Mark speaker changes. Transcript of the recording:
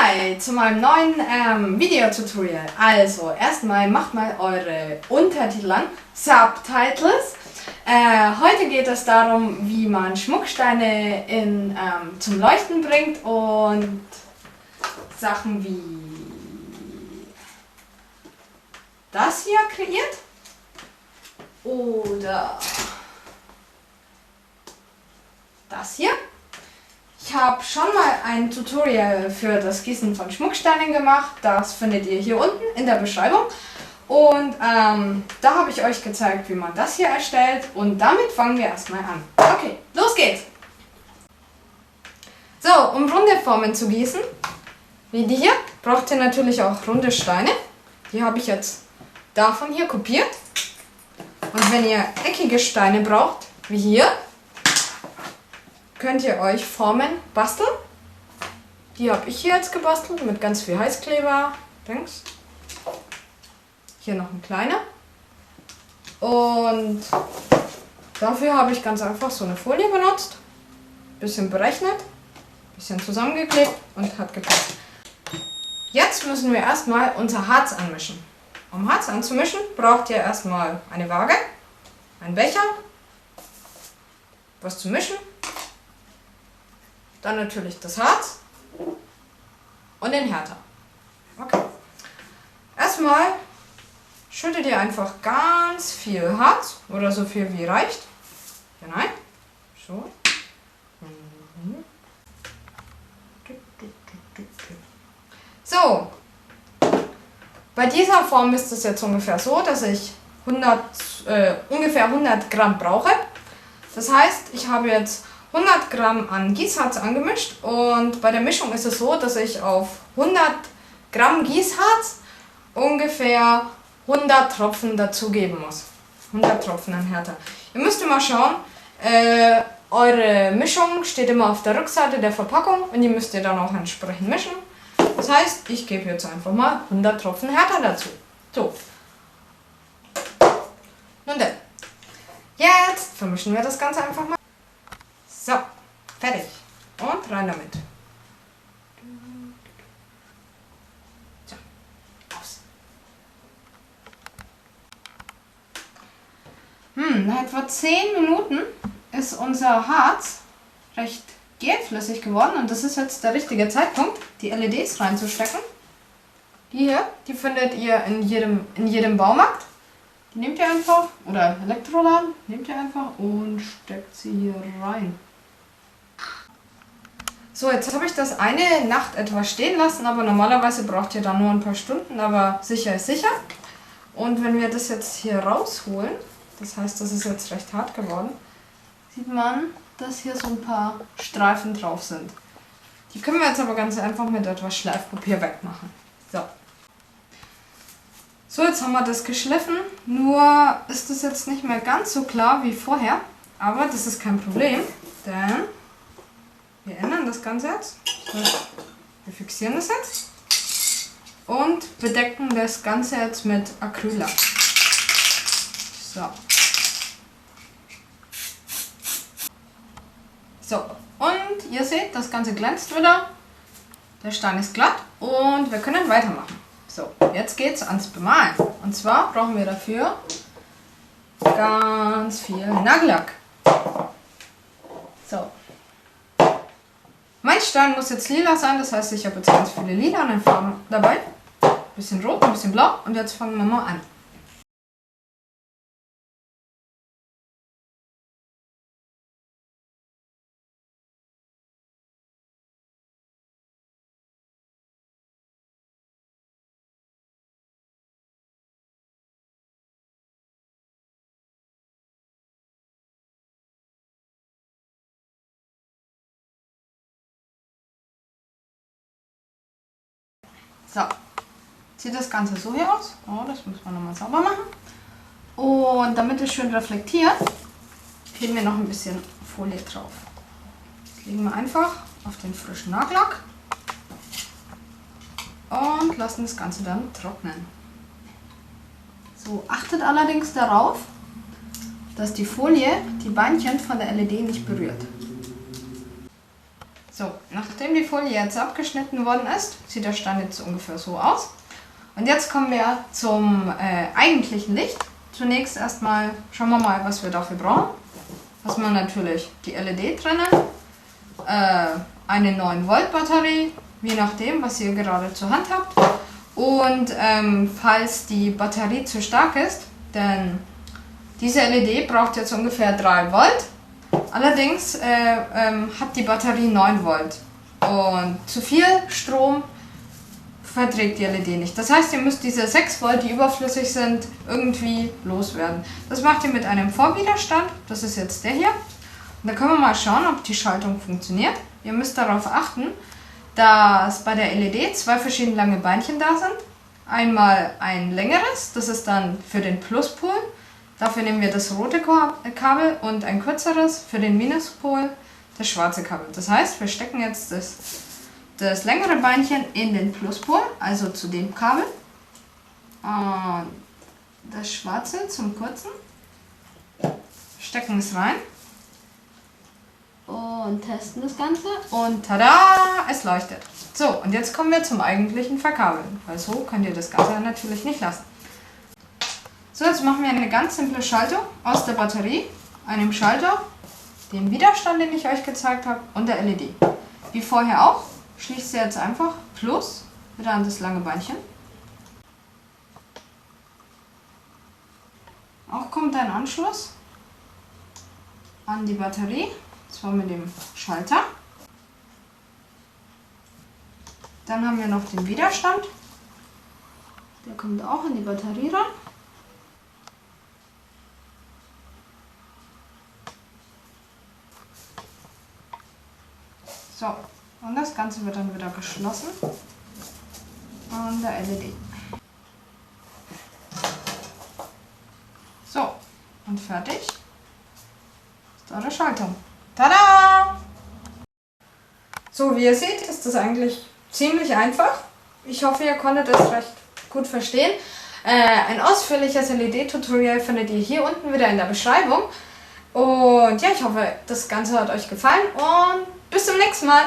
Speaker 1: Hi zu meinem neuen Video-Tutorial. Also erstmal macht mal eure Untertitel an, Subtitles. Heute geht es darum, wie man Schmucksteine zum Leuchten bringt und Sachen wie das hier kreiert oder das hier. Ich habe schon mal ein Tutorial für das Gießen von Schmucksteinen gemacht, das findet ihr hier unten in der Beschreibung. Und da habe ich euch gezeigt, wie man das hier erstellt, und damit fangen wir erstmal an. Okay, los geht's! So, um runde Formen zu gießen, wie die hier, braucht ihr natürlich auch runde Steine. Die habe ich jetzt davon hier kopiert. Und wenn ihr eckige Steine braucht, wie hier, könnt ihr euch Formen basteln. Die habe ich hier jetzt gebastelt mit ganz viel Heißkleber. Links. Hier noch ein kleiner. Und dafür habe ich ganz einfach so eine Folie benutzt. Bisschen berechnet, bisschen zusammengeklebt und hat gepasst. Jetzt müssen wir erstmal unser Harz anmischen. Um Harz anzumischen, braucht ihr erstmal eine Waage, einen Becher, was zu mischen. Dann natürlich das Harz und den Härter. Okay. Erstmal schüttet ihr einfach ganz viel Harz oder so viel wie reicht hinein. So. So. Bei dieser Form ist es jetzt ungefähr so, dass ich ungefähr 100 Gramm brauche. Das heißt, ich habe jetzt 100 Gramm an Gießharz angemischt, und bei der Mischung ist es so, dass ich auf 100 Gramm Gießharz ungefähr 100 Tropfen dazugeben muss. 100 Tropfen an Härter. Ihr müsst immer schauen, eure Mischung steht immer auf der Rückseite der Verpackung und die müsst ihr dann auch entsprechend mischen. Das heißt, ich gebe jetzt einfach mal 100 Tropfen Härter dazu. So. Nun denn, jetzt vermischen wir das Ganze einfach mal. So, fertig. Und rein damit. So, aus. Nach etwa 10 Minuten ist unser Harz recht gelflüssig geworden, und das ist jetzt der richtige Zeitpunkt, die LEDs reinzustecken. Die hier, die findet ihr in jedem Baumarkt. Die nehmt ihr einfach, oder Elektroladen, nehmt ihr einfach und steckt sie hier rein. So, jetzt habe ich das eine Nacht etwa stehen lassen, aber normalerweise braucht ihr da nur ein paar Stunden, aber sicher ist sicher. Und wenn wir das jetzt hier rausholen, das heißt, das ist jetzt recht hart geworden, sieht man, dass hier so ein paar Streifen drauf sind. Die können wir jetzt aber ganz einfach mit etwas Schleifpapier wegmachen. So. So, jetzt haben wir das geschliffen, nur ist das jetzt nicht mehr ganz so klar wie vorher, aber das ist kein Problem, denn wir ändern das Ganze jetzt. Wir fixieren das jetzt und bedecken das Ganze jetzt mit Acryllack. So. So, und ihr seht, das Ganze glänzt wieder. Der Stein ist glatt und wir können weitermachen. So, jetzt geht's ans Bemalen. Und zwar brauchen wir dafür ganz viel Nagellack. So. Mein Stein muss jetzt lila sein, das heißt, ich habe jetzt ganz viele lilane Farben dabei. Ein bisschen rot, ein bisschen blau, und jetzt fangen wir mal an. So, sieht das Ganze so hier aus. Oh, das muss man nochmal sauber machen. Und damit es schön reflektiert, kleben wir noch ein bisschen Folie drauf. Das legen wir einfach auf den frischen Nagellack und lassen das Ganze dann trocknen. So, achtet allerdings darauf, dass die Folie die Beinchen von der LED nicht berührt. So, nachdem die Folie jetzt abgeschnitten worden ist, sieht der Stand jetzt ungefähr so aus. Und jetzt kommen wir zum eigentlichen Licht. Zunächst erstmal schauen wir mal, was wir dafür brauchen. Erstmal natürlich die LED drinnen, eine 9 Volt Batterie, je nachdem, was ihr gerade zur Hand habt. Und falls die Batterie zu stark ist, denn diese LED braucht jetzt ungefähr 3 Volt. Allerdings hat die Batterie 9 Volt und zu viel Strom verträgt die LED nicht. Das heißt, ihr müsst diese 6 Volt, die überflüssig sind, irgendwie loswerden. Das macht ihr mit einem Vorwiderstand, das ist jetzt der hier. Und da können wir mal schauen, ob die Schaltung funktioniert. Ihr müsst darauf achten, dass bei der LED 2 verschiedene lange Beinchen da sind. Einmal ein längeres, das ist dann für den Pluspol. Dafür nehmen wir das rote Kabel und ein kürzeres für den Minuspol, das schwarze Kabel. Das heißt, wir stecken jetzt das längere Beinchen in den Pluspol, also zu dem Kabel. Und das schwarze zum kurzen. Stecken es rein. Und testen das Ganze. Und tada, es leuchtet. So, und jetzt kommen wir zum eigentlichen Verkabeln. Weil so könnt ihr das Ganze natürlich nicht lassen. So, jetzt machen wir eine ganz simple Schaltung aus der Batterie, einem Schalter, dem Widerstand, den ich euch gezeigt habe, und der LED. Wie vorher auch, schließt ihr jetzt einfach Plus wieder an das lange Beinchen. Auch kommt ein Anschluss an die Batterie, zwar mit dem Schalter. Dann haben wir noch den Widerstand, der kommt auch in die Batterie ran. So, und das Ganze wird dann wieder geschlossen an der LED. So, und fertig ist eure Schaltung. Tada! So, wie ihr seht, ist das eigentlich ziemlich einfach. Ich hoffe, ihr konntet es recht gut verstehen. Ein ausführliches LED-Tutorial findet ihr hier unten wieder in der Beschreibung. Und ja, ich hoffe, das Ganze hat euch gefallen und bis zum nächsten Mal.